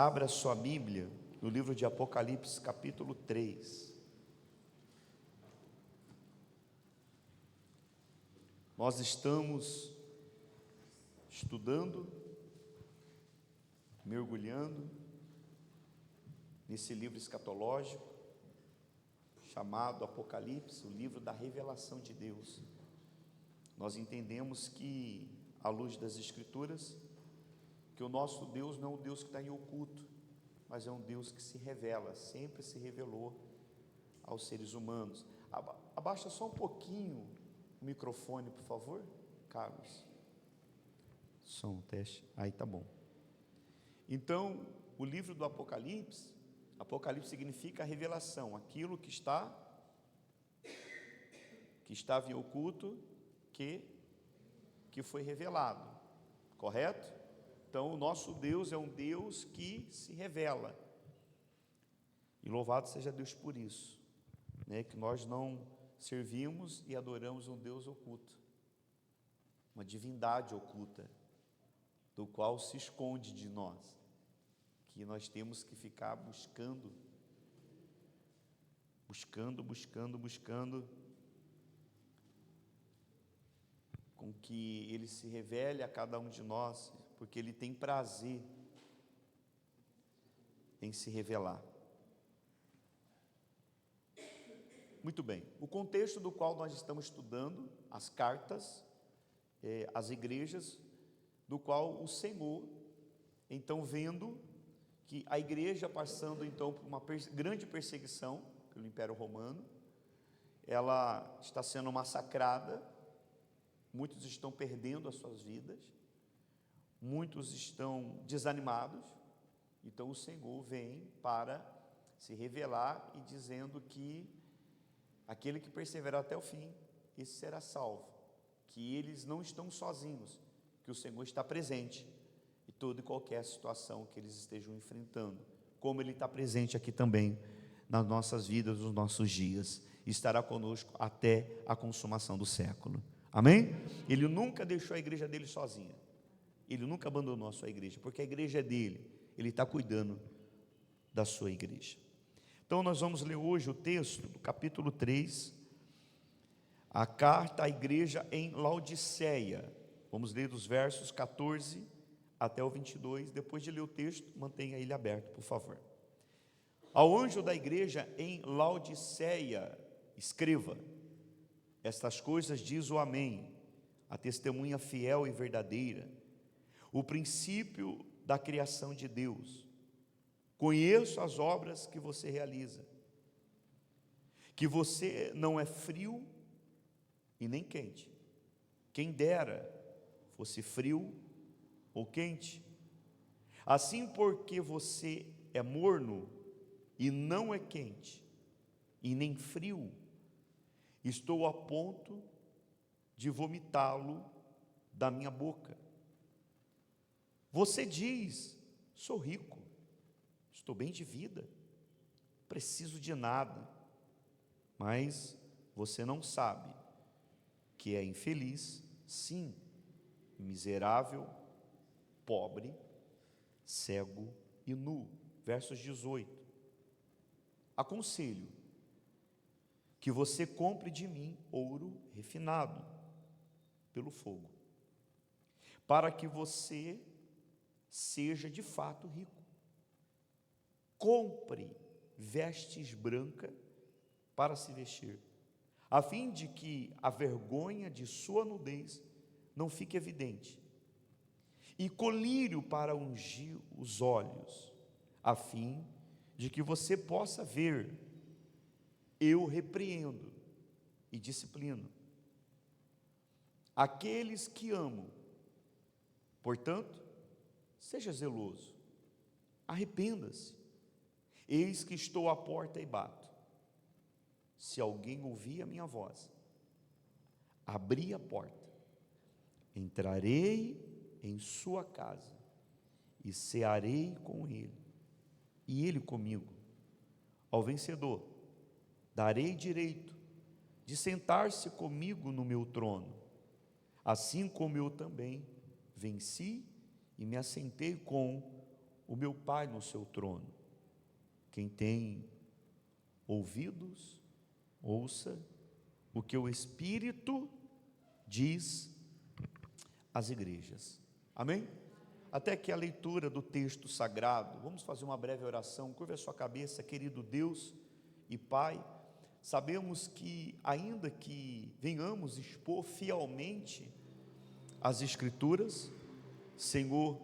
Abra sua Bíblia no livro de Apocalipse, capítulo 3. Nós estamos estudando, mergulhando nesse livro escatológico chamado Apocalipse, o livro da revelação de Deus. Nós entendemos que, à luz das Escrituras, que o nosso Deus não é um Deus que está em oculto, mas é um Deus que se revela, sempre se revelou aos seres humanos. Abaixa só um pouquinho o microfone, por favor, Carlos. Som, teste. Aí tá bom. Então, o livro do Apocalipse, Apocalipse significa a revelação, aquilo que estava em oculto, que foi revelado, correto? Então, o nosso Deus é um Deus que se revela, e louvado seja Deus por isso, né? Que nós não servimos e adoramos um Deus oculto, uma divindade oculta, do qual se esconde de nós, que nós temos que ficar buscando, com que Ele se revele a cada um de nós, porque Ele tem prazer em se revelar. Muito bem, o contexto do qual nós estamos estudando, as cartas, as igrejas, do qual o Senhor, então, vendo que a igreja passando então por uma grande perseguição pelo Império Romano, ela está sendo massacrada, muitos estão perdendo as suas vidas, muitos estão desanimados. Então o Senhor vem para se revelar e dizendo que aquele que perseverar até o fim, esse será salvo, que eles não estão sozinhos, que o Senhor está presente em toda e qualquer situação que eles estejam enfrentando, como Ele está presente aqui também nas nossas vidas, nos nossos dias, e estará conosco até a consumação do século. Amém? Ele nunca deixou a igreja dele sozinha, Ele nunca abandonou a sua igreja, porque a igreja é dele, Ele está cuidando da sua igreja. Então nós vamos ler hoje o texto do capítulo 3, a carta à igreja em Laodiceia. Vamos ler dos versos 14 até o 22, depois de ler o texto, mantenha ele aberto, por favor. Ao anjo da igreja em Laodiceia, escreva: estas coisas diz o Amém, a testemunha fiel e verdadeira, o princípio da criação de Deus. Conheço as obras que você realiza, que você não é frio e nem quente. Quem dera fosse frio ou quente. Assim, porque você é morno e não é quente e nem frio, estou a ponto de vomitá-lo da minha boca. Você diz: sou rico, estou bem de vida, preciso de nada, mas você não sabe que é infeliz, sim, miserável, pobre, cego e nu. Versos 18. Aconselho que você compre de mim ouro refinado pelo fogo, para que você seja de fato rico. Compre vestes brancas para se vestir, a fim de que a vergonha de sua nudez não fique evidente, e colírio para ungir os olhos, a fim de que você possa ver. Eu repreendo e disciplino aqueles que amo. Portanto, seja zeloso, arrependa-se. Eis que estou à porta e bato. Se alguém ouvir a minha voz, abrir a porta, entrarei em sua casa e cearei com ele, e ele comigo. Ao vencedor darei direito de sentar-se comigo no meu trono, assim como eu também venci e me assentei com o meu Pai no seu trono. Quem tem ouvidos, ouça o que o Espírito diz às igrejas. Amém? Até que a leitura do texto sagrado, vamos fazer uma breve oração. Curva a sua cabeça, querido Deus e Pai. Sabemos que, ainda que venhamos expor fielmente as Escrituras, Senhor,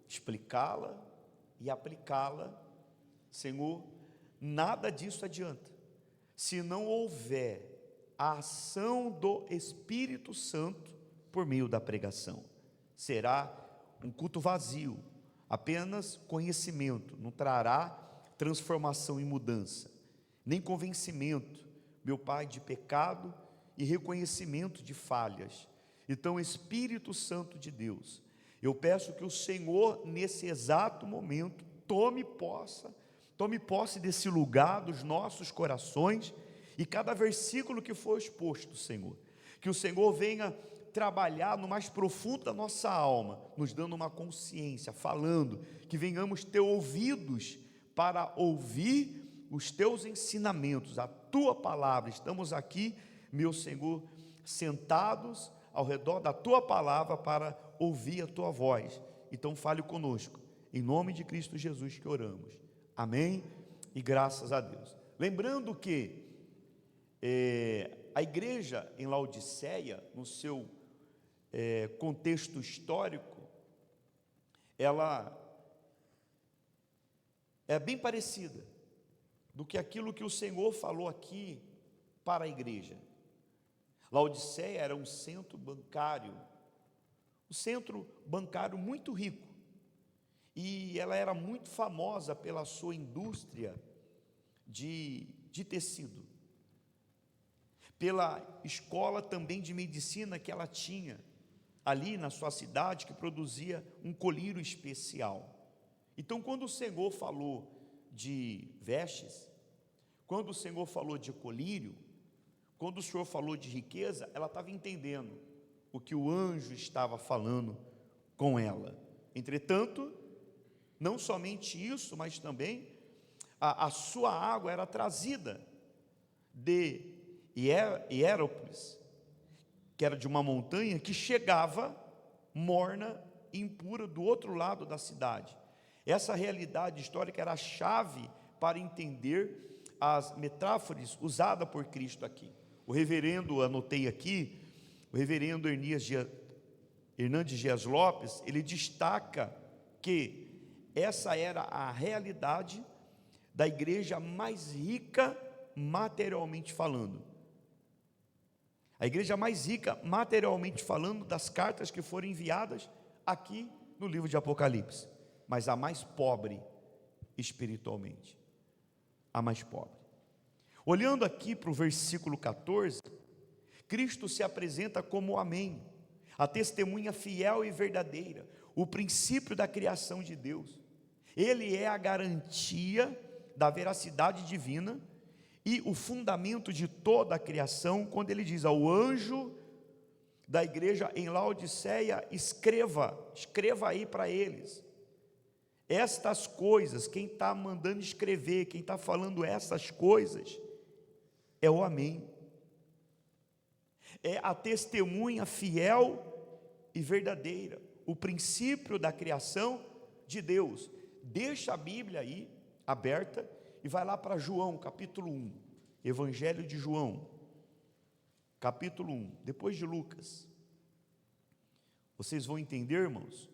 explicá-la e aplicá-la, Senhor, nada disso adianta, se não houver a ação do Espírito Santo por meio da pregação. Será um culto vazio, apenas conhecimento, não trará transformação e mudança, nem convencimento, meu Pai, de pecado e reconhecimento de falhas. Então, Espírito Santo de Deus, eu peço que o Senhor, nesse exato momento, tome posse desse lugar dos nossos corações, e cada versículo que for exposto, Senhor, que o Senhor venha trabalhar no mais profundo da nossa alma, nos dando uma consciência, falando, que venhamos ter ouvidos para ouvir os teus ensinamentos, a tua palavra. Estamos aqui, meu Senhor, sentados ao redor da tua palavra para ouvir a tua voz. Então fale conosco, em nome de Cristo Jesus que oramos. Amém e graças a Deus. Lembrando que a igreja em Laodiceia, no seu contexto histórico, ela é bem parecida do que aquilo que o Senhor falou aqui para a igreja. Laodiceia era um centro bancário muito rico, e ela era muito famosa pela sua indústria de tecido, pela escola também de medicina que ela tinha ali na sua cidade, que produzia um colírio especial. Então, quando o Senhor falou de vestes, quando o Senhor falou de colírio, quando o Senhor falou de riqueza, ela estava entendendo o que o anjo estava falando com ela. Entretanto, não somente isso, mas também a sua água era trazida de Hierópolis, que era de uma montanha que chegava morna e impura do outro lado da cidade. Essa realidade histórica era a chave para entender as metáforas usadas por Cristo aqui. O reverendo, anotei aqui, o reverendo Hernandes Dias Lopes, ele destaca que essa era a realidade da igreja mais rica materialmente falando. A igreja mais rica materialmente falando das cartas que foram enviadas aqui no livro de Apocalipse, mas a mais pobre espiritualmente, a mais pobre. Olhando aqui para o versículo 14, Cristo se apresenta como o Amém, a testemunha fiel e verdadeira, o princípio da criação de Deus. Ele é a garantia da veracidade divina e o fundamento de toda a criação, quando ele diz ao anjo da igreja em Laodiceia: escreva aí para eles estas coisas. Quem está mandando escrever, quem está falando essas coisas é o Amém, é a testemunha fiel e verdadeira, o princípio da criação de Deus. Deixa a Bíblia aí aberta e vai lá para João, capítulo 1, Evangelho de João, capítulo 1, depois de Lucas. Vocês vão entender, irmãos,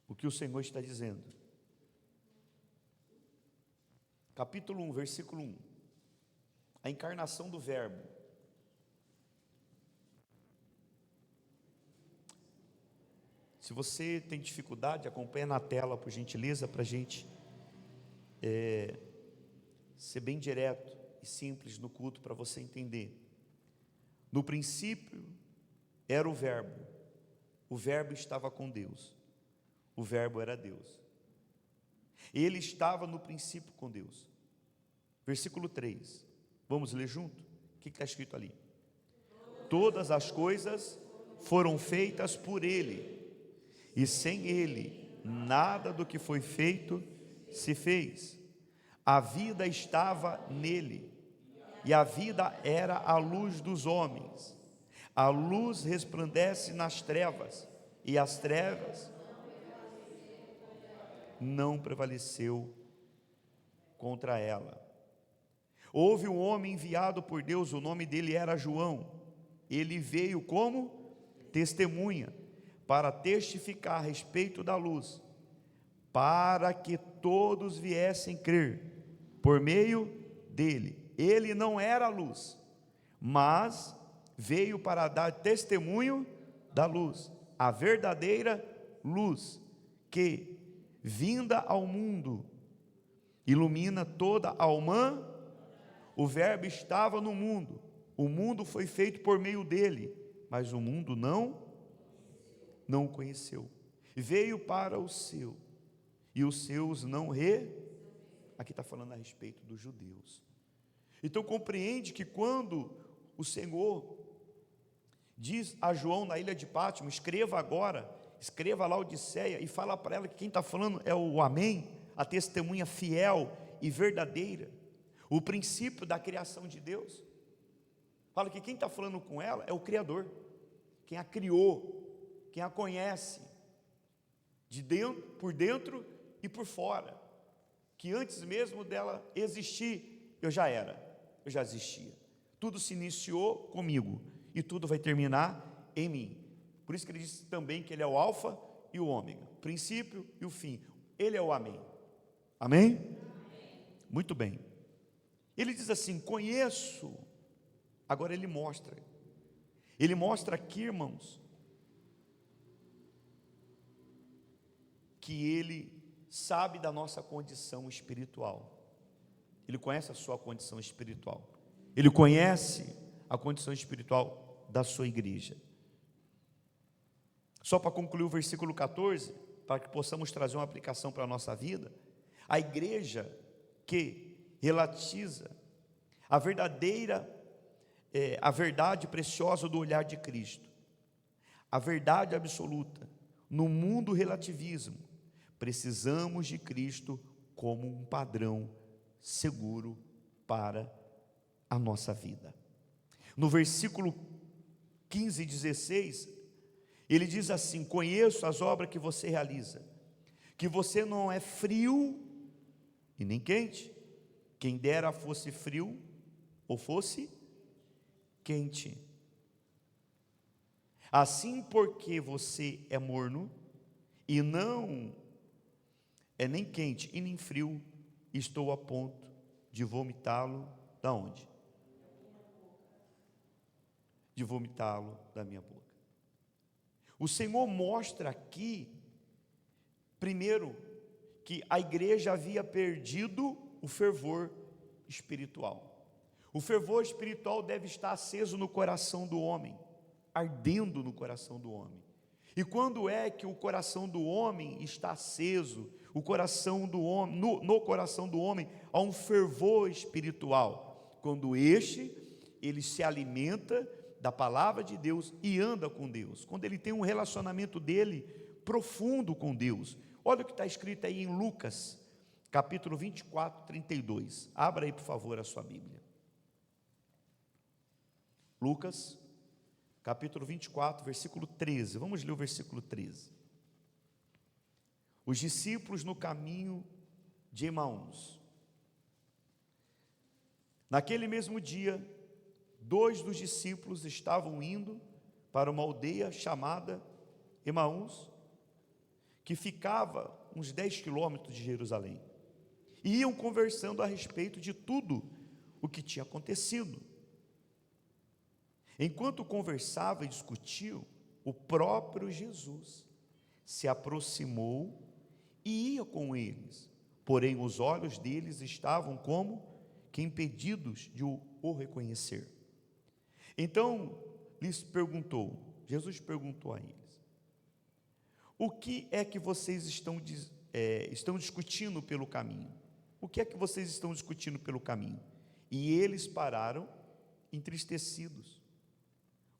o que o Senhor está dizendo. Capítulo 1, versículo 1, a encarnação do Verbo. Se você tem dificuldade, acompanha na tela, por gentileza, para a gente ser bem direto e simples no culto, para você entender. No princípio era o Verbo estava com Deus, o Verbo era Deus, ele estava no princípio com Deus. Versículo 3, vamos ler junto? O que está escrito ali? Todas as coisas foram feitas por Ele, e sem Ele, nada do que foi feito se fez. A vida estava nele, e a vida era a luz dos homens. A luz resplandece nas trevas, e as trevas não prevaleceu contra ela. Houve um homem enviado por Deus, o nome dele era João. Ele veio como testemunha, para testificar a respeito da luz, para que todos viessem crer por meio dele. Ele não era a luz, mas veio para dar testemunho da luz, a verdadeira luz, que, vinda ao mundo, ilumina toda a humanidade. O verbo estava no mundo, o mundo foi feito por meio dele, mas o mundo não o conheceu. Veio para o seu, e os seus não aqui está falando a respeito dos judeus. Então compreende que quando o Senhor diz a João na ilha de Pátimo, escreva agora, escreva a Laodiceia, e fala para ela que quem está falando é o Amém, a testemunha fiel e verdadeira, o princípio da criação de Deus. Fala que quem está falando com ela é o Criador, quem a criou, quem a conhece, de dentro, por dentro e por fora, que antes mesmo dela existir, eu já existia. Tudo se iniciou comigo, e tudo vai terminar em mim. Por isso que ele diz também que ele é o alfa e o ômega, o princípio e o fim. Ele é o Amém. Amém? Muito bem. Ele diz assim, conheço. Agora ele mostra aqui, irmãos, que ele sabe da nossa condição espiritual. Ele conhece a sua condição espiritual. Ele conhece a condição espiritual da sua igreja. Só para concluir o versículo 14, para que possamos trazer uma aplicação para a nossa vida, a igreja que relatiza a verdade preciosa do olhar de Cristo, a verdade absoluta, no mundo relativismo, precisamos de Cristo como um padrão seguro para a nossa vida. No versículo 15 e 16, ele diz assim, conheço as obras que você realiza, que você não é frio e nem quente, quem dera fosse frio ou fosse quente. Assim, porque você é morno e não é nem quente e nem frio, estou a ponto de vomitá-lo da onde? De vomitá-lo da minha boca. O Senhor mostra aqui, primeiro, que a igreja havia perdido o fervor espiritual. O fervor espiritual deve estar aceso no coração do homem, ardendo no coração do homem. E quando é que o coração do homem está aceso, o coração do homem, no coração do homem há um fervor espiritual? Quando ele se alimenta da palavra de Deus e anda com Deus, quando ele tem um relacionamento dele profundo com Deus. Olha o que está escrito aí em Lucas, capítulo 24, 32. Abra aí, por favor, a sua Bíblia. Lucas, capítulo 24, versículo 13. Vamos ler o versículo 13. Os discípulos no caminho de Emaús. Naquele mesmo dia, 2 dos discípulos estavam indo para uma aldeia chamada Emaús, que ficava uns 10 quilômetros de Jerusalém. E iam conversando a respeito de tudo o que tinha acontecido. Enquanto conversavam e discutiam, o próprio Jesus se aproximou e ia com eles. Porém, os olhos deles estavam como que impedidos de o reconhecer. Então, Jesus perguntou a eles: o que é que vocês estão discutindo pelo caminho? O que é que vocês estão discutindo pelo caminho? E eles pararam entristecidos.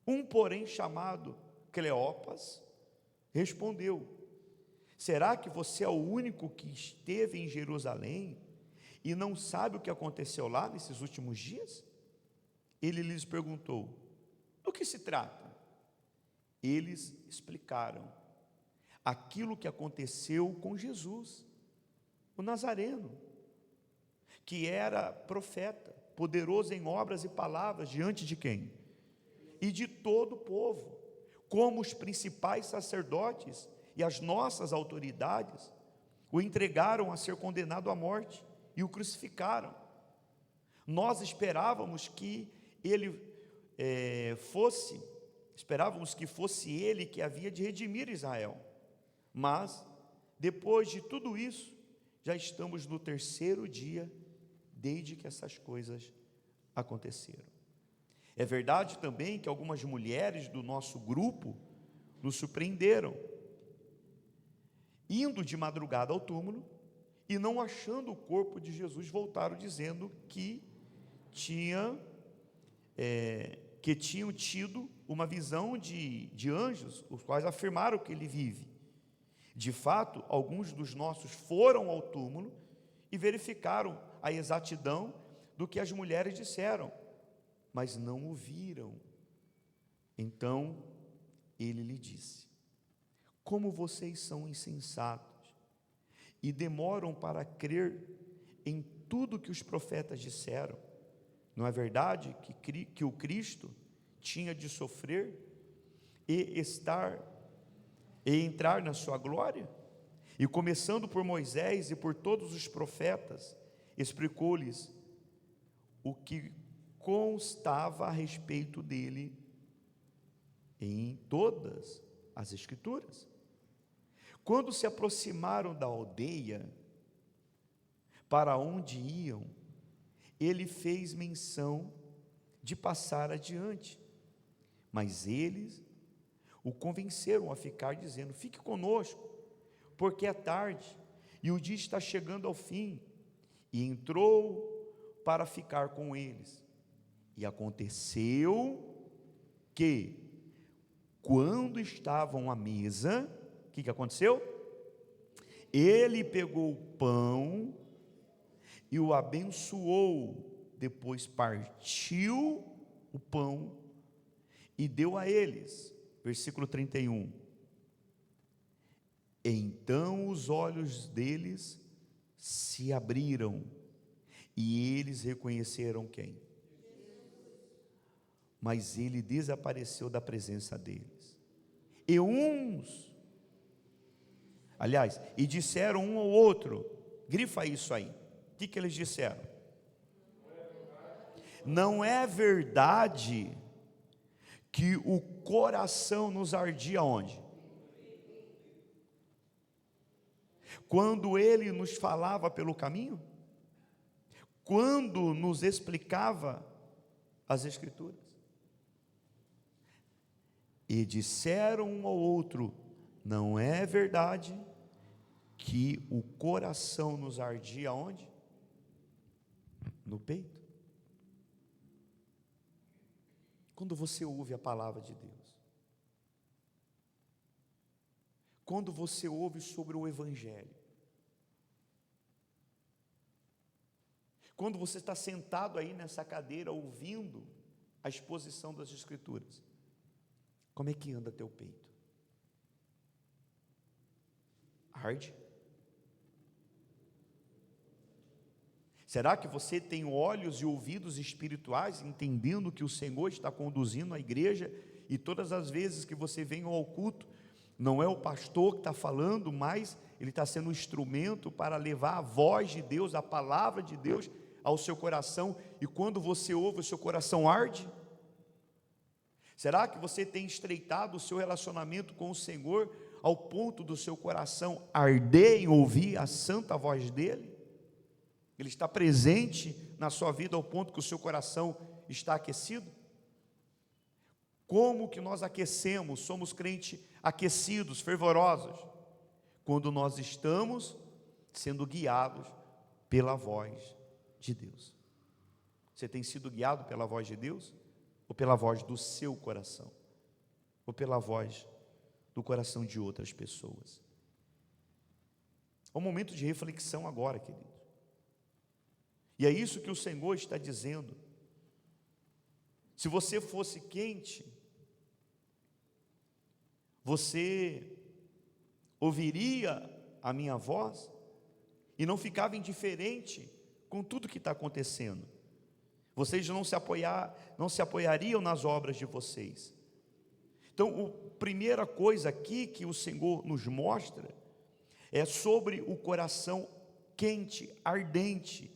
Um, porém, chamado Cleopas, respondeu: será que você é o único que esteve em Jerusalém e não sabe o que aconteceu lá nesses últimos dias? Ele lhes perguntou: do que se trata? Eles explicaram aquilo que aconteceu com Jesus, o Nazareno, que era profeta, poderoso em obras e palavras diante de quem? E de todo o povo, como os principais sacerdotes e as nossas autoridades o entregaram a ser condenado à morte e o crucificaram. Nós esperávamos que fosse ele que havia de redimir Israel. Mas, depois de tudo isso, já estamos no terceiro dia desde que essas coisas aconteceram. É verdade também que algumas mulheres do nosso grupo nos surpreenderam, indo de madrugada ao túmulo e não achando o corpo de Jesus, voltaram dizendo que tinham tido uma visão de anjos, os quais afirmaram que ele vive. De fato, alguns dos nossos foram ao túmulo e verificaram a exatidão do que as mulheres disseram, mas não o viram. Então ele lhe disse: como vocês são insensatos e demoram para crer em tudo que os profetas disseram. Não é verdade que o Cristo tinha de sofrer e entrar na sua glória? E começando por Moisés e por todos os profetas, explicou-lhes o que constava a respeito dele em todas as Escrituras. Quando se aproximaram da aldeia para onde iam, ele fez menção de passar adiante, mas eles o convenceram a ficar, dizendo: fique conosco, porque é tarde e o dia está chegando ao fim. E entrou para ficar com eles. E aconteceu que, quando estavam à mesa, o que aconteceu? Ele pegou o pão e o abençoou, depois partiu o pão e deu a eles. Versículo 31. Então os olhos deles se abriram e eles reconheceram quem? Mas ele desapareceu da presença deles. E disseram um ao outro, grifa isso aí, o que eles disseram? Não é verdade que o coração nos ardia onde? Quando ele nos falava pelo caminho? Quando nos explicava as Escrituras? E disseram um ao outro: não é verdade que o coração nos ardia onde? No peito. Quando você ouve a palavra de Deus, quando você ouve sobre o Evangelho, quando você está sentado aí nessa cadeira ouvindo a exposição das Escrituras, como é que anda teu peito? Arde? Será que você tem olhos e ouvidos espirituais, entendendo que o Senhor está conduzindo a igreja, e todas as vezes que você vem ao culto, não é o pastor que está falando, mas ele está sendo um instrumento para levar a voz de Deus, a palavra de Deus ao seu coração, e quando você ouve, o seu coração arde? Será que você tem estreitado o seu relacionamento com o Senhor ao ponto do seu coração arder em ouvir a santa voz dele? Ele está presente na sua vida ao ponto que o seu coração está aquecido? Como que nós aquecemos, somos crentes aquecidos, fervorosos? Quando nós estamos sendo guiados pela voz de Deus. Você tem sido guiado pela voz de Deus? Ou pela voz do seu coração? Ou pela voz do coração de outras pessoas. É um momento de reflexão agora, querido. E é isso que o Senhor está dizendo. Se você fosse quente, você ouviria a minha voz e não ficava indiferente com tudo que está acontecendo. Vocês não se apoiariam nas obras de vocês. Então, a primeira coisa aqui que o Senhor nos mostra é sobre o coração quente, ardente.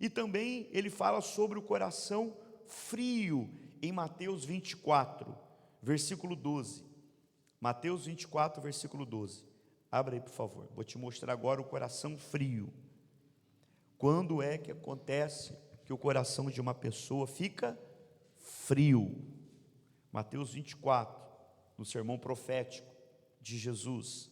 E também ele fala sobre o coração frio, em Mateus 24, versículo 12. Mateus 24, versículo 12. Abra aí, por favor. Vou te mostrar agora o coração frio. Quando é que acontece que o coração de uma pessoa fica frio? Mateus 24, no sermão profético de Jesus.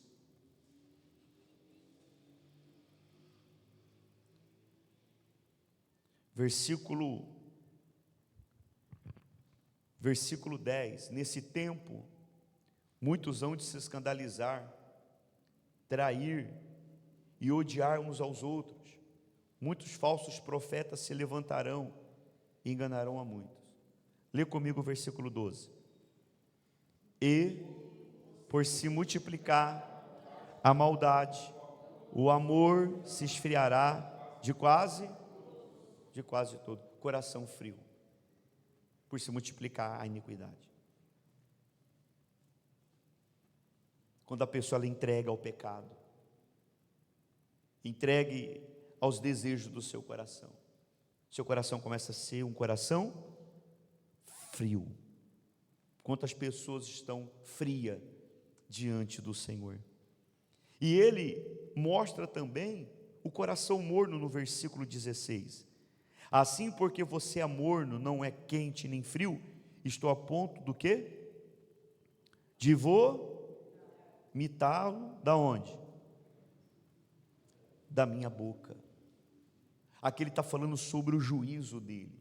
Versículo 10. Nesse tempo, muitos hão de se escandalizar, trair e odiar uns aos outros. Muitos falsos profetas se levantarão e enganarão a muitos. Lê comigo o versículo 12. E, por se multiplicar a maldade, o amor se esfriará de quase todo. Coração frio, por se multiplicar a iniquidade. Quando a pessoa ela entrega ao pecado, entregue aos desejos do seu coração, seu coração começa a ser um coração frio. Quantas pessoas estão frias diante do Senhor? E ele mostra também o coração morno no versículo 16. Assim, porque você é morno, não é quente nem frio, estou a ponto do quê? De vomitá-lo da onde? Da minha boca. Aqui ele está falando sobre o juízo dele,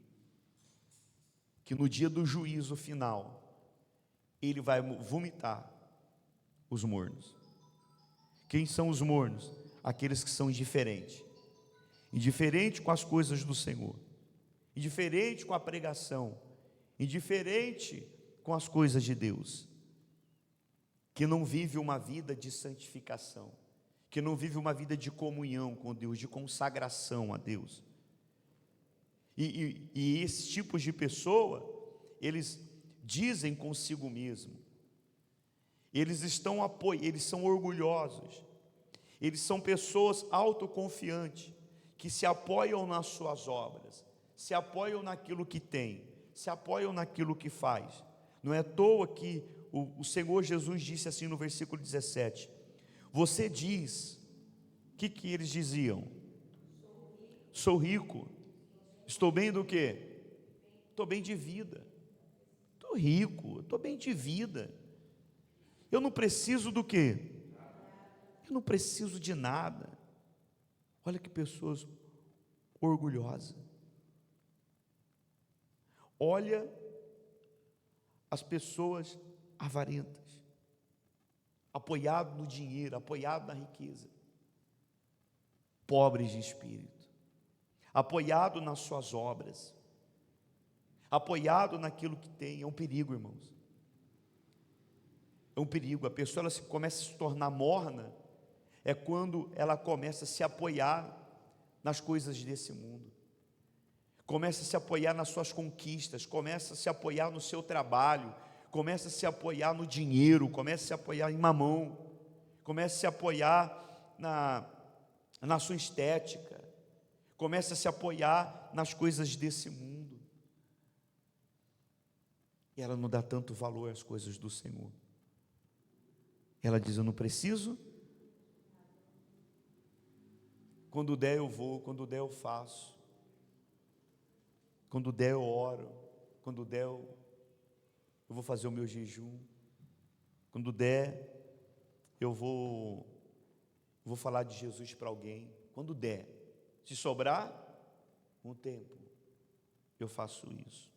que no dia do juízo final, ele vai vomitar os mornos. Quem são os mornos? Aqueles que são indiferentes. Indiferente com as coisas do Senhor, indiferente com a pregação, indiferente com as coisas de Deus, que não vive uma vida de santificação, que não vive uma vida de comunhão com Deus, de consagração a Deus. E esses tipos de pessoa, eles dizem consigo mesmo, eles são orgulhosos, eles são pessoas autoconfiantes, que se apoiam nas suas obras, se apoiam naquilo que tem, se apoiam naquilo que faz. Não é à toa que o Senhor Jesus disse assim no versículo 17, você diz, o que eles diziam? Sou rico, estou bem do quê? Estou bem de vida, estou rico, estou bem de vida, eu não preciso do quê? Eu não preciso de nada. Olha que pessoas orgulhosas. Olha as pessoas avarentas, apoiado no dinheiro, apoiado na riqueza, pobres de espírito, apoiado nas suas obras, apoiado naquilo que tem. É um perigo, irmãos. É um perigo. A pessoa ela começa a se tornar morna é quando ela começa a se apoiar nas coisas desse mundo, começa a se apoiar nas suas conquistas, começa a se apoiar no seu trabalho, começa a se apoiar no dinheiro, começa a se apoiar em mamão, começa a se apoiar na sua estética, começa a se apoiar nas coisas desse mundo, e ela não dá tanto valor às coisas do Senhor. Ela diz, eu não preciso. Quando der eu vou, quando der eu faço, quando der eu oro, quando der eu vou fazer o meu jejum, quando der eu vou falar de Jesus para alguém, quando der, se sobrar um tempo, eu faço isso.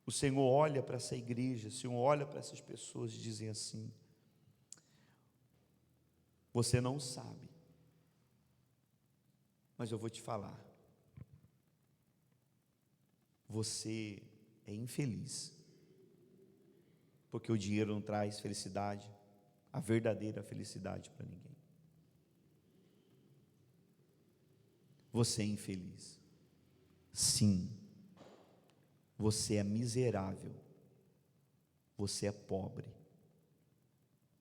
o Senhor olha para essa igreja, o Senhor olha para essas pessoas e dizem assim: você não sabe, mas eu vou te falar, você é infeliz, porque o dinheiro não traz felicidade, a verdadeira felicidade para ninguém. Você é infeliz. Sim, você é miserável, você é pobre,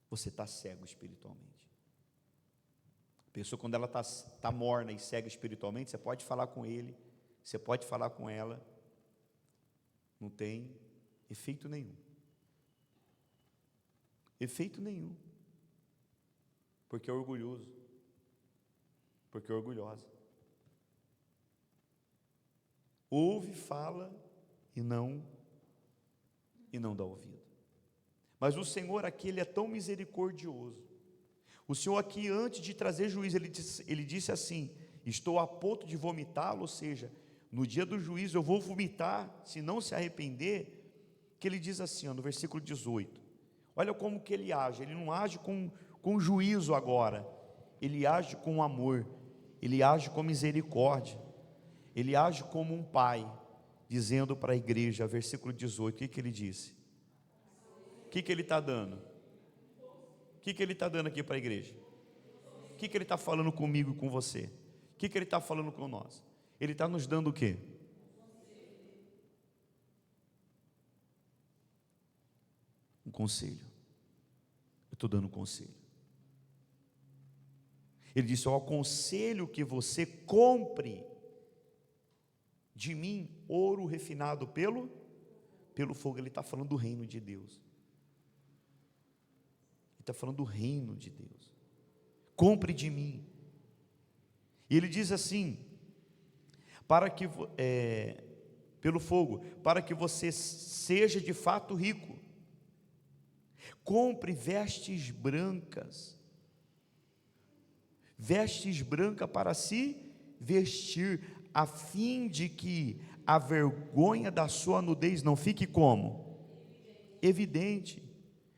você está cego espiritualmente. A pessoa, quando ela está morna e cega espiritualmente, você pode falar com ele, você pode falar com ela, não tem efeito nenhum. Efeito nenhum. Porque é orgulhoso, porque é orgulhosa. Ouve, fala e não dá ouvido. Mas o Senhor aqui, Ele é tão misericordioso. O Senhor aqui, antes de trazer juízo, Ele disse assim: estou a ponto de vomitá-lo, ou seja, no dia do juízo eu vou vomitar, se não se arrepender. Que Ele diz assim, no versículo 18, olha como que Ele age. Ele não age com juízo agora, Ele age com amor, Ele age com misericórdia, Ele age como um pai, dizendo para a igreja, versículo 18, o que Ele disse? O que Ele está dando? O que Ele está dando aqui para a igreja? O que Ele está falando comigo e com você? O que Ele está falando com nós? Ele está nos dando o quê? Um conselho. Eu estou dando um conselho. Ele disse: eu aconselho que você compre de mim ouro refinado pelo fogo. Ele está falando do reino de Deus. Ele está falando do reino de Deus. Compre de mim. E ele diz assim: pelo fogo, para que você seja de fato rico. Compre vestes brancas para se vestir, a fim de que a vergonha da sua nudez não fique como? Evidente. Ele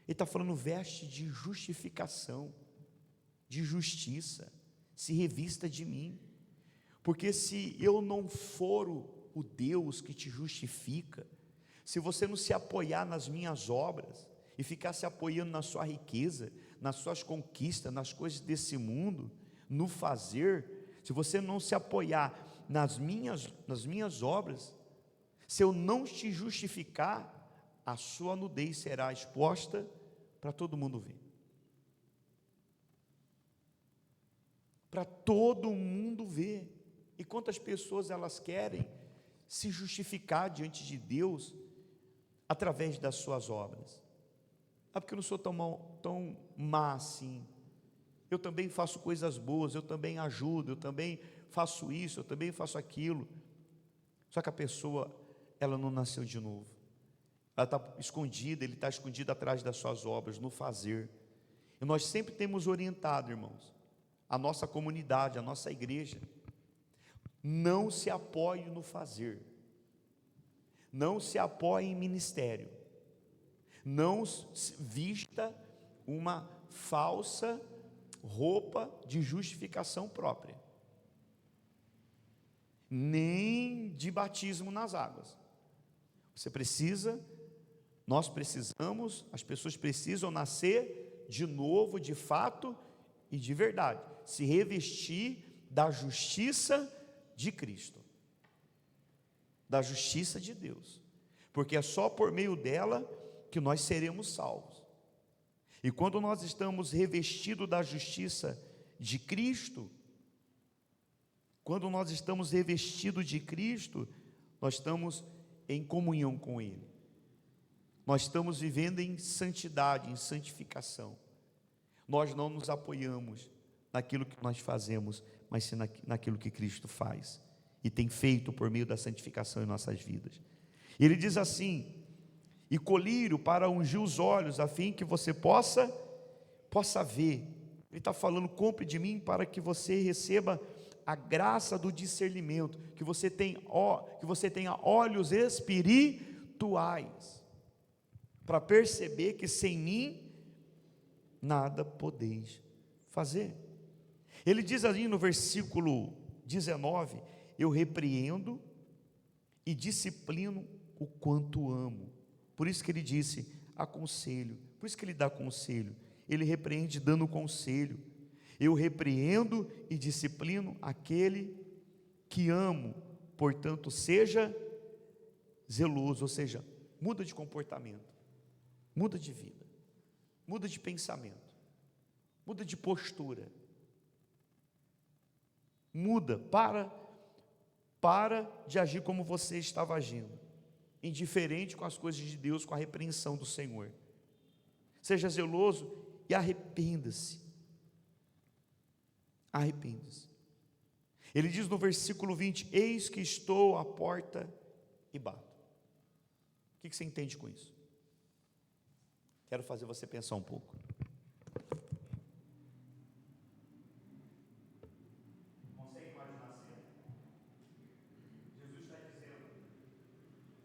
está falando veste de justificação, de justiça, se revista de mim, porque se eu não for o Deus que te justifica, se você não se apoiar nas minhas obras, e ficar se apoiando na sua riqueza, nas suas conquistas, nas coisas desse mundo, no fazer, se você não se apoiar nas minhas obras, se eu não te justificar, a sua nudez será exposta para todo mundo ver. Para todo mundo ver. E quantas pessoas elas querem se justificar diante de Deus através das suas obras? Porque eu não sou tão má assim, eu também faço coisas boas, eu também ajudo, eu também faço isso, eu também faço aquilo. Só que a pessoa, ela não nasceu de novo, ela está escondida, ele está escondido atrás das suas obras, no fazer. E nós sempre temos orientado, irmãos, a nossa comunidade, a nossa igreja: não se apoie no fazer, não se apoie em ministério, não vista uma falsa roupa de justificação própria, nem de batismo nas águas. Nós precisamos, as pessoas precisam nascer de novo, de fato e de verdade, se revestir da justiça de Cristo, da justiça de Deus, porque é só por meio dela que nós seremos salvos. E quando nós estamos revestidos da justiça de Cristo, nós estamos em comunhão com Ele, nós estamos vivendo em santidade, em santificação. Nós não nos apoiamos naquilo que nós fazemos, mas sim naquilo que Cristo faz e tem feito por meio da santificação em nossas vidas. Ele diz assim: e colírio para ungir os olhos, a fim que você possa ver. Ele está falando: compre de mim para que você receba a graça do discernimento, que você tenha olhos espirituais espirituais, para perceber que sem mim nada podeis fazer. Ele diz ali no versículo 19: eu repreendo e disciplino o quanto amo. Por isso que ele disse, aconselho. Por isso que ele dá conselho. Ele repreende dando conselho. Eu repreendo e disciplino aquele que amo. Portanto, seja zeloso, ou seja, muda de comportamento, muda de vida, muda de pensamento, muda de postura, muda, para de agir como você estava agindo, indiferente com as coisas de Deus, com a repreensão do Senhor. Seja zeloso e arrependa-se. Arrependa-se. Ele diz no versículo 20: eis que estou à porta e bato. O que você entende com isso? Quero fazer você pensar um pouco. Consegue imaginar a cena? Jesus está dizendo: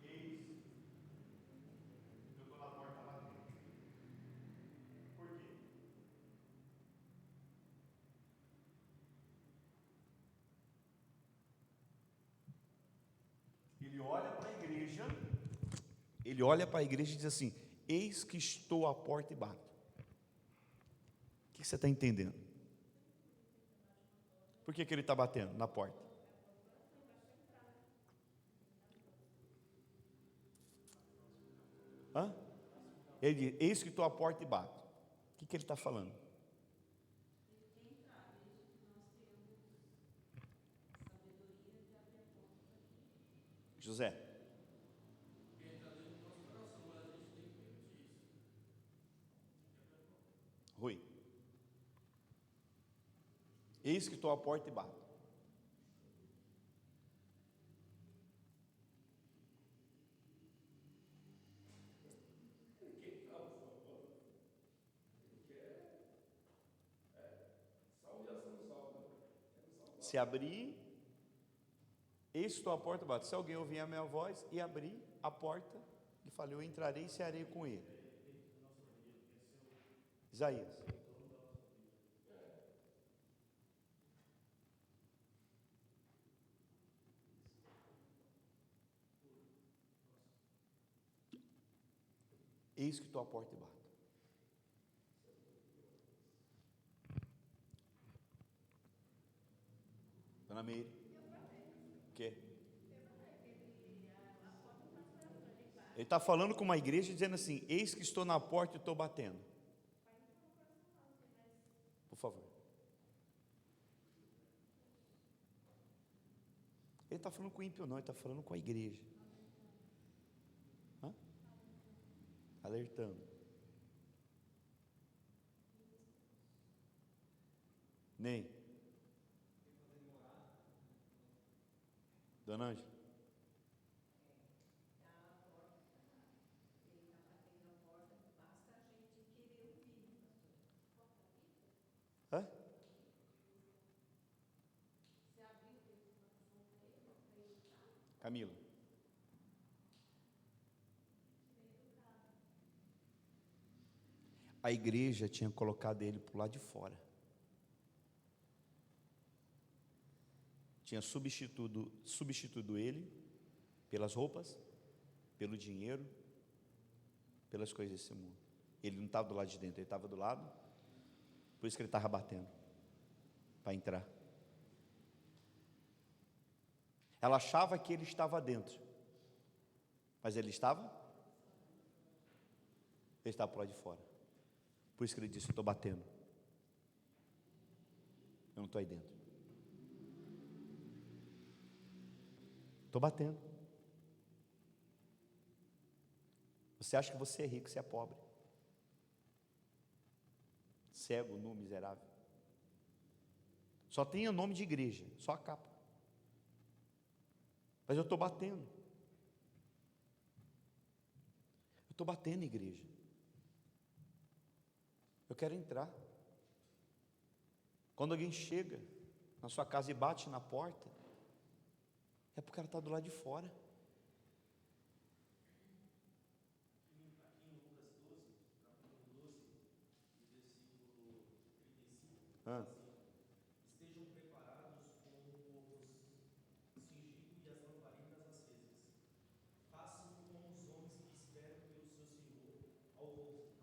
eis, eu estou na porta batendo. Por quê? Ele olha para a igreja, e diz assim: eis que estou à porta e bato. O que você está entendendo? Por que ele está batendo na porta? Ele diz: eis que estou à porta e bato. O que ele está falando? José. Rui. Eis que estou à porta e bato. Se abrir, eis que estou à porta e bato. Se alguém ouvir a minha voz e abrir a porta, ele fala: eu entrarei e cearei com ele. Isaías. Eis que estou à porta e bato. Dona Meire. O quê? Ele está falando com uma igreja dizendo assim: eis que estou na porta e estou batendo. Por favor. Ele está falando com o ímpio não, ele está falando com a igreja. Alertando. Nem. Dona Ângela. Camila. A igreja tinha colocado ele para o lado de fora. Tinha substituído ele pelas roupas, pelo dinheiro, pelas coisas desse mundo. Ele não estava do lado de dentro, ele estava do lado. Por isso que ele estava batendo para entrar. Ela achava que ele estava dentro, mas ele estava para o lado de fora. Por isso que ele disse: eu estou batendo, eu não estou aí dentro, estou batendo. Você acha que você é rico, você é pobre, cego, nu, miserável, só tem o nome de igreja, só a capa, mas eu estou batendo, igreja, eu quero entrar. Quando alguém chega na sua casa e bate na porta, é porque o cara está do lado de fora. Ah. Estejam preparados com o cingido e as lamparinas acesas. Façam como os homens que esperam pelo seu Senhor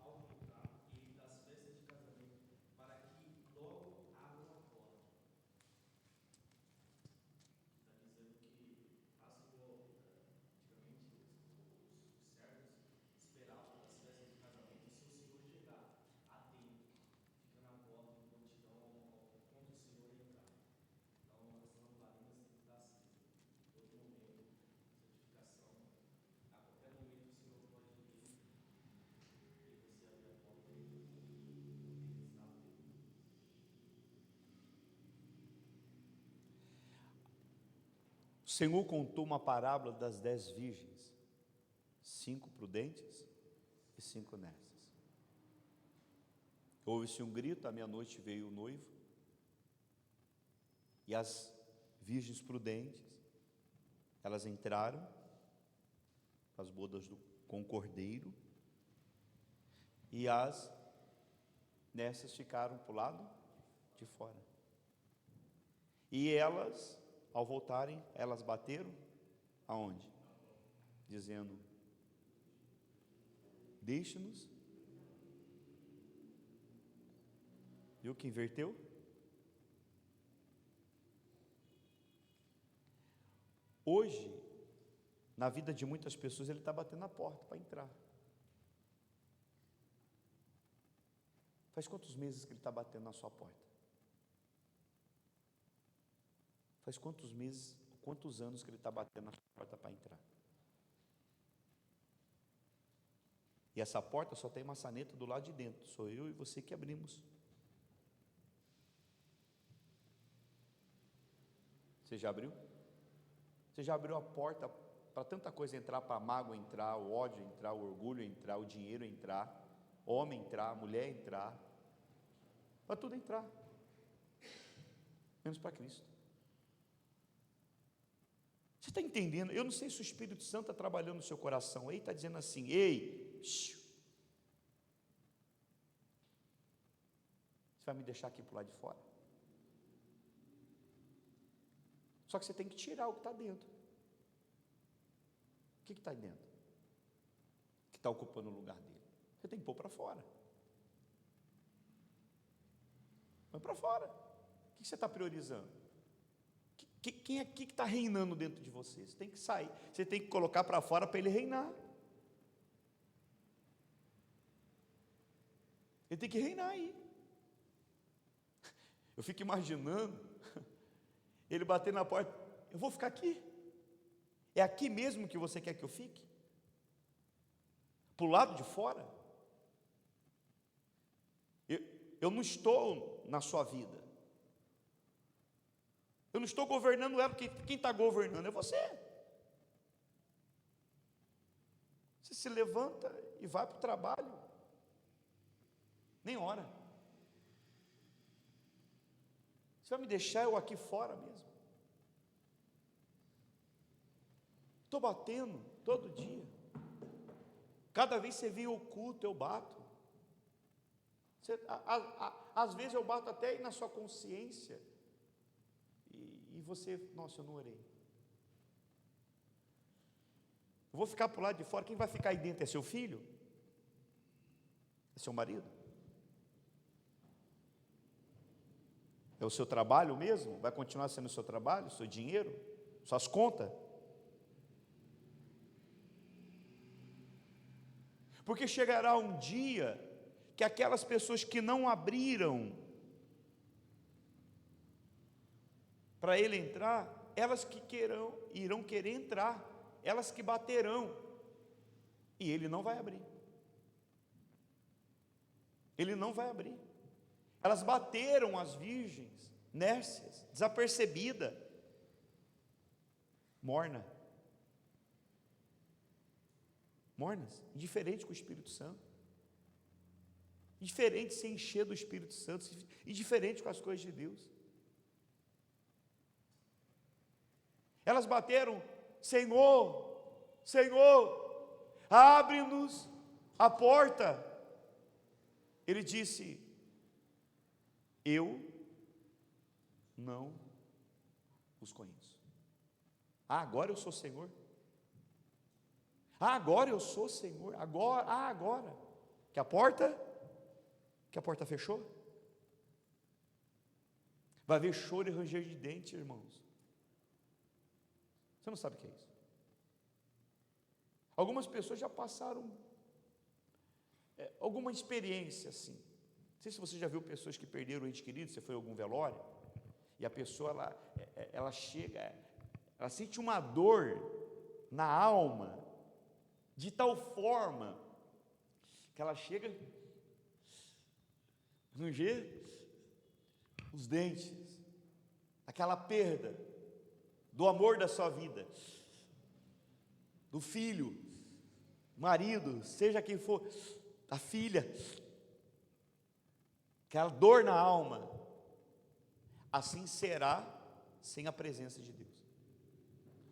ao voltar ele das festas de casamento, para que logo abram a porta. Está dizendo que façam igual antigamente os servos esperavam das festas de casamento o seu Senhor chegar a tempo, fica na porta em prontidão quando o Senhor entrar. Então as lamparinas têm que estar acesas todo momento, santificação. A qualquer momento o Senhor pode vir e você abrir a porta e ele está dentro. O Senhor contou uma parábola das 10 virgens, 5 prudentes e 5 nécias. Houve-se um grito, à meia-noite veio o noivo, e as virgens prudentes, elas entraram para as bodas com o cordeiro, e as nécias ficaram para o lado de fora. E elas, ao voltarem, elas bateram aonde? Dizendo: deixe-nos. Viu que inverteu? Hoje, na vida de muitas pessoas, ele está batendo na porta para entrar. Faz quantos meses que ele está batendo na sua porta? Faz quantos meses, quantos anos que ele está batendo na sua porta para entrar? E essa porta só tem maçaneta do lado de dentro. Sou eu e você que abrimos. Você já abriu? Você já abriu a porta para tanta coisa entrar, para a mágoa entrar, o ódio entrar, o orgulho entrar, o dinheiro entrar, homem entrar, mulher entrar, para tudo entrar, menos para Cristo. Você está entendendo? Eu não sei se o Espírito Santo está trabalhando no seu coração aí, está dizendo assim: ei, você vai me deixar aqui para o lado de fora? Só que você tem que tirar o que está dentro. O que está aí dentro? Que está ocupando o lugar dele? Você tem que pôr para fora. Põe para fora. O que você está priorizando? Quem é que está reinando dentro de você? Você tem que sair. Você tem que colocar para fora para ele reinar. Ele tem que reinar aí. Eu fico imaginando ele bater na porta: eu vou ficar aqui. É aqui mesmo que você quer que eu fique? Para o lado de fora? Eu não estou na sua vida. Eu não estou governando ela, porque quem está governando é você. Você se levanta e vai para o trabalho. Nem hora. Você vai me deixar eu aqui fora mesmo? Estou batendo todo dia. Cada vez que você vem ao culto, eu bato. Às vezes eu bato até aí na sua consciência. E você: nossa, eu não orei. Eu vou ficar para o lado de fora. Quem vai ficar aí dentro é seu filho? É seu marido? É o seu trabalho mesmo? Vai continuar sendo o seu trabalho, o seu dinheiro, suas contas? Porque chegará um dia que aquelas pessoas que não abriram para ele entrar, elas que irão querer entrar, elas que baterão, e ele não vai abrir. Ele não vai abrir. Elas bateram as virgens, nécias, desapercebida, mornas, indiferente com o Espírito Santo, indiferente de se encher do Espírito Santo, indiferente com as coisas de Deus. Elas bateram: Senhor, Senhor, abre-nos a porta. Ele disse: eu não os conheço. Ah, agora eu sou Senhor? Ah, agora eu sou Senhor? Agora que a porta fechou? Vai haver choro e ranger de dente, irmãos. Você não sabe o que é isso. Algumas pessoas já passaram alguma experiência assim. Não sei se você já viu pessoas que perderam o ente querido, você foi a algum velório, e a pessoa, ela chega, ela sente uma dor na alma, de tal forma, que ela chega a ranger os dentes, aquela perda do amor da sua vida, do filho, marido, seja quem for, a filha, aquela dor na alma. Assim será sem a presença de Deus.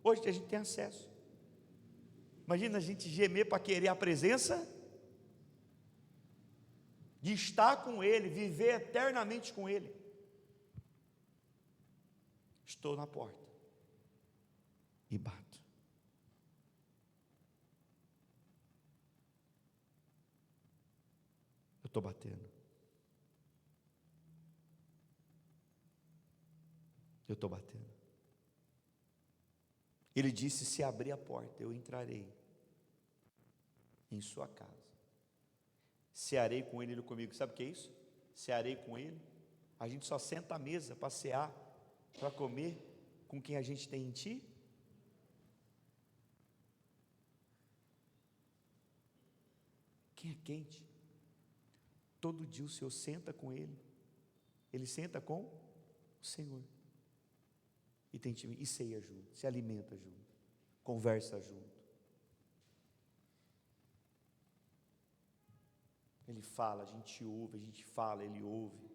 Hoje a gente tem acesso. Imagina a gente gemer para querer a presença, de estar com Ele, viver eternamente com Ele. Estou na porta e bato. Eu estou batendo. Eu estou batendo. Ele disse: se abrir a porta, eu entrarei em sua casa, cearei com ele comigo. Sabe o que é isso? Cearei com ele. A gente só senta à mesa para cear, para comer com quem a gente tem em ti. Quem é quente? Todo dia o Senhor senta com ele, ele senta com o Senhor, e ceia junto, se alimenta junto, conversa junto. Ele fala, a gente ouve, a gente fala, ele ouve.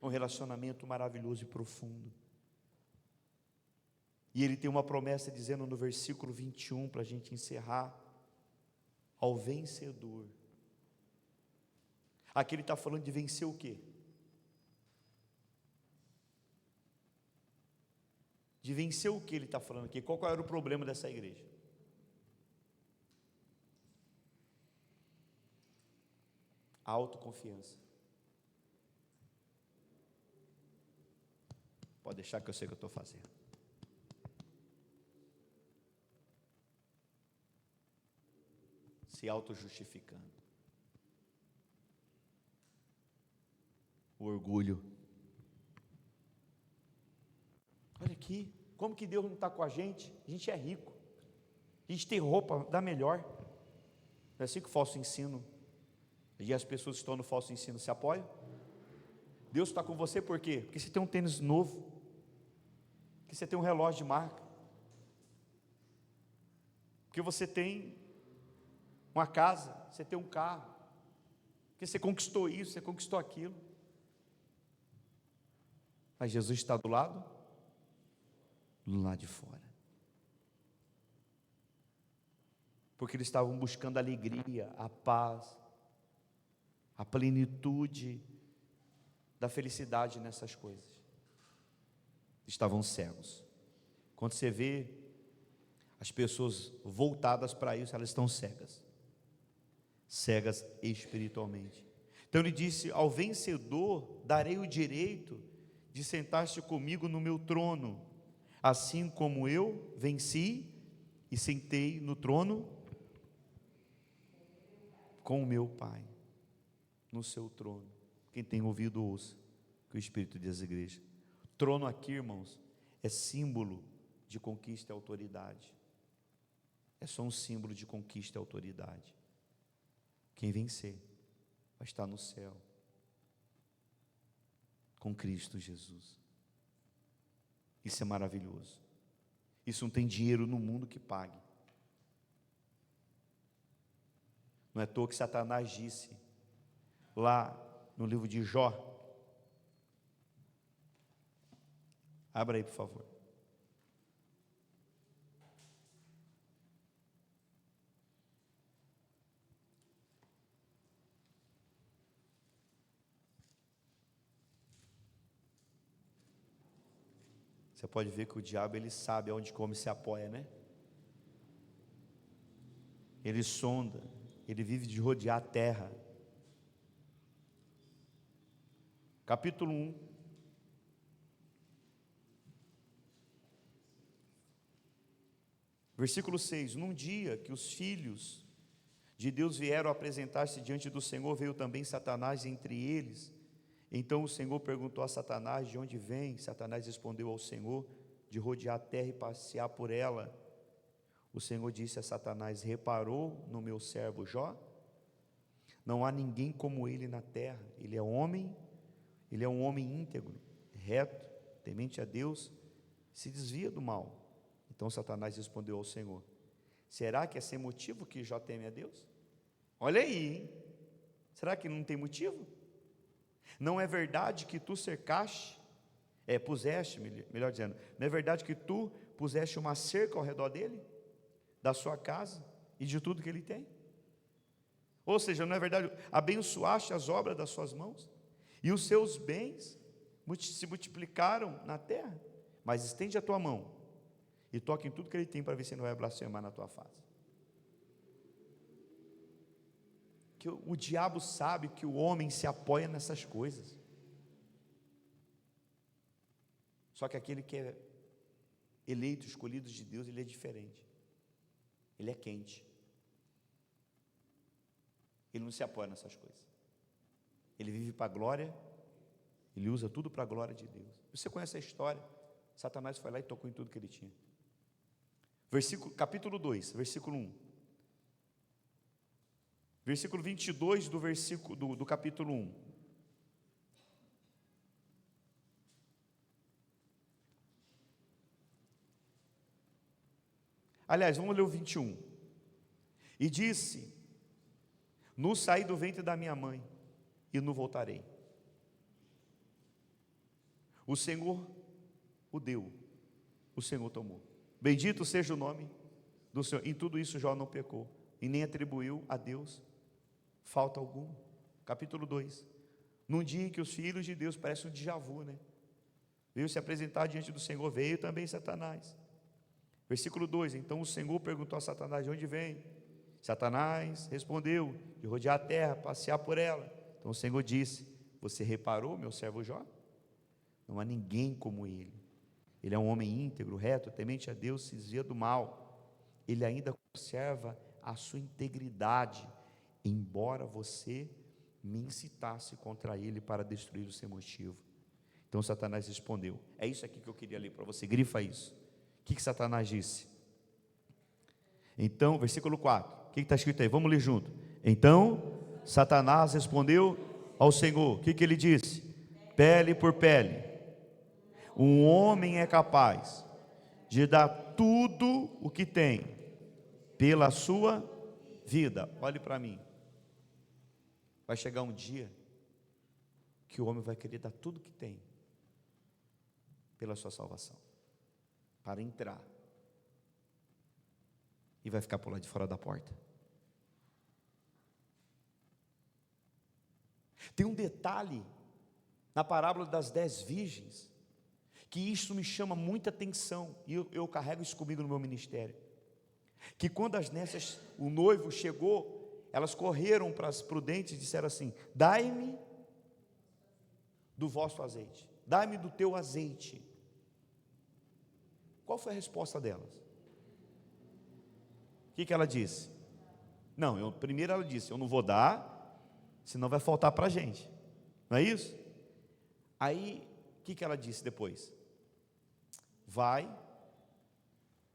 Um relacionamento maravilhoso e profundo. E ele tem uma promessa dizendo no versículo 21, para a gente encerrar: ao vencedor. Aqui ele está falando de vencer o quê? De vencer o que ele está falando aqui? Qual era o problema dessa igreja? A autoconfiança. Pode deixar que eu sei o que eu estou fazendo. Se auto-justificando. O orgulho. Olha aqui, como que Deus não está com a gente? A gente é rico, a gente tem roupa da melhor. Não é assim que o falso ensino, e as pessoas que estão no falso ensino se apoiam? Deus está com você por quê? Porque você tem um tênis novo, porque você tem um relógio de marca, porque você tem uma casa, você tem um carro, porque você conquistou isso, você conquistou aquilo. Mas Jesus está do lado de fora, porque eles estavam buscando a alegria, a paz, a plenitude da felicidade nessas coisas. Estavam cegos. Quando você vê as pessoas voltadas para isso, elas estão cegas espiritualmente. Então ele disse: ao vencedor darei o direito de sentar-se comigo no meu trono, assim como eu venci e sentei no trono com o meu Pai, no seu trono. Quem tem ouvido, ouça o que o Espírito diz às igrejas. Trono aqui, irmãos, é símbolo de conquista e autoridade. É só um símbolo de conquista e autoridade. Quem vencer vai estar no céu com Cristo Jesus. Isso é maravilhoso. Isso não tem dinheiro no mundo que pague. Não é à toa que Satanás disse lá no livro de Jó. Abra aí, por favor. Você pode ver que o diabo, ele sabe aonde come se apoia, né? Ele sonda, ele vive de rodear a terra. Capítulo 1. Versículo 6: Num dia que os filhos de Deus vieram apresentar-se diante do Senhor, veio também Satanás entre eles. Então o Senhor perguntou a Satanás: de onde vem? Satanás respondeu ao Senhor: de rodear a terra e passear por ela. O Senhor disse a Satanás: reparou no meu servo Jó? Não há ninguém como ele na terra. Ele é um homem íntegro, reto, temente a Deus, se desvia do mal. Então Satanás respondeu ao Senhor: será que é sem motivo que Jó teme a Deus? Olha aí, hein? Será que não tem motivo? Não é verdade que tu puseste, melhor dizendo, não é verdade que tu puseste uma cerca ao redor dele, da sua casa e de tudo que ele tem? Ou seja, não é verdade, abençoaste as obras das suas mãos, e os seus bens se multiplicaram na terra. Mas estende a tua mão e toque em tudo que ele tem, para ver se ele não vai blasfemar na tua face. Que o diabo sabe que o homem se apoia nessas coisas. Só que aquele que é eleito, escolhido de Deus, ele é diferente. Ele é quente. Ele não se apoia nessas coisas. Ele vive para a glória, ele usa tudo para a glória de Deus. Você conhece a história? Satanás foi lá e tocou em tudo que ele tinha. Capítulo 2, versículo 1. Versículo 22 do capítulo 1. Aliás, vamos ler o 21. E disse: no saí do ventre da minha mãe, e não voltarei. O Senhor o deu, o Senhor tomou. Bendito seja o nome do Senhor. Em tudo isso Jó não pecou, e nem atribuiu a Deus falta alguma. Capítulo 2. Num dia em que os filhos de Deus, parece um déjà vu, né? Veio se apresentar diante do Senhor, veio também Satanás. Versículo 2: então o Senhor perguntou a Satanás: de onde vem? Satanás respondeu: de rodear a terra, passear por ela. Então o Senhor disse: você reparou, meu servo Jó? Não há ninguém como ele. Ele é um homem íntegro, reto, temente a Deus, se desvia do mal. Ele ainda conserva a sua integridade, embora você me incitasse contra ele para destruir o seu motivo. Então Satanás respondeu. É isso aqui que eu queria ler para você, grifa isso. O que Satanás disse? Então, versículo 4, o que está escrito aí? Vamos ler junto. Então Satanás respondeu ao Senhor. O que ele disse? Pele por pele. Um homem é capaz de dar tudo o que tem pela sua vida. Olhe para mim. Vai chegar um dia que o homem vai querer dar tudo o que tem pela sua salvação, para entrar, e vai ficar por lá de fora da porta. Tem um detalhe na parábola das 10 virgens, que isso me chama muita atenção, e eu carrego isso comigo no meu ministério, que quando as nécias, o noivo chegou, elas correram para as prudentes e disseram assim: dai-me do vosso azeite, dai-me do teu azeite. Qual foi a resposta delas? O que ela disse? Primeiro ela disse: eu não vou dar, senão vai faltar para a gente, não é isso? Aí, o que ela disse depois? Vai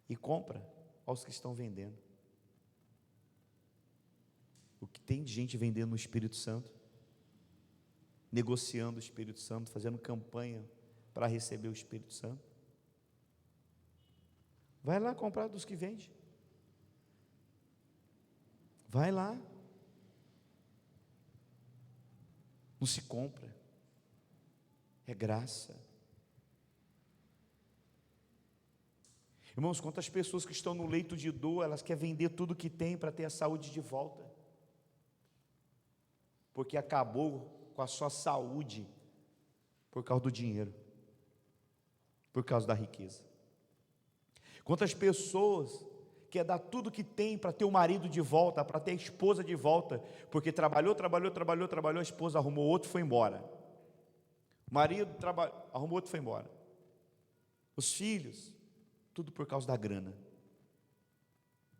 e compra aos que estão vendendo. O que tem de gente vendendo no Espírito Santo, negociando o Espírito Santo, fazendo campanha para receber o Espírito Santo. Vai lá comprar dos que vendem. Vai lá. Não se compra. É graça. Irmãos, quantas pessoas que estão no leito de dor, elas querem vender tudo que tem para ter a saúde de volta, porque acabou com a sua saúde por causa do dinheiro. por causa da riqueza. Quantas pessoas quer dar tudo que tem para ter o marido de volta, para ter a esposa de volta, porque trabalhou, a esposa arrumou outro e foi embora. O marido arrumou outro e foi embora. Os filhos, tudo por causa da grana,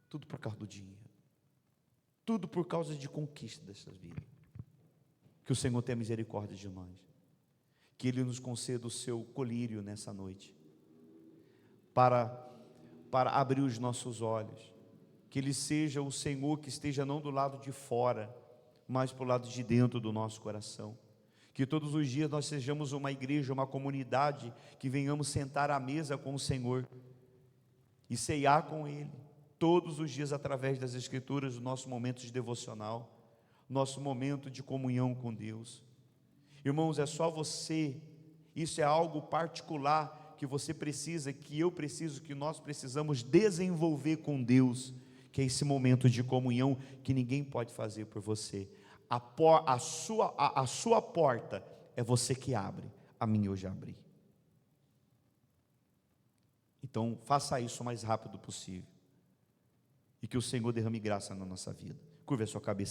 tudo por causa do dinheiro, tudo por causa de conquista dessas vidas. Que o Senhor tenha misericórdia de nós, que Ele nos conceda o seu colírio nessa noite, para abrir os nossos olhos, que Ele seja o Senhor que esteja não do lado de fora, mas para o lado de dentro do nosso coração, que todos os dias nós sejamos uma igreja, uma comunidade, que venhamos sentar à mesa com o Senhor, e ceiar com Ele, todos os dias através das Escrituras, o nosso momento de devocional, nosso momento de comunhão com Deus. Irmãos, é só você, isso é algo particular, que você precisa, que eu preciso, que nós precisamos desenvolver com Deus, que é esse momento de comunhão que ninguém pode fazer por você. A sua porta é você que abre, a minha eu já abri. Então faça isso o mais rápido possível, e que o Senhor derrame graça na nossa vida. Curva a sua cabeça.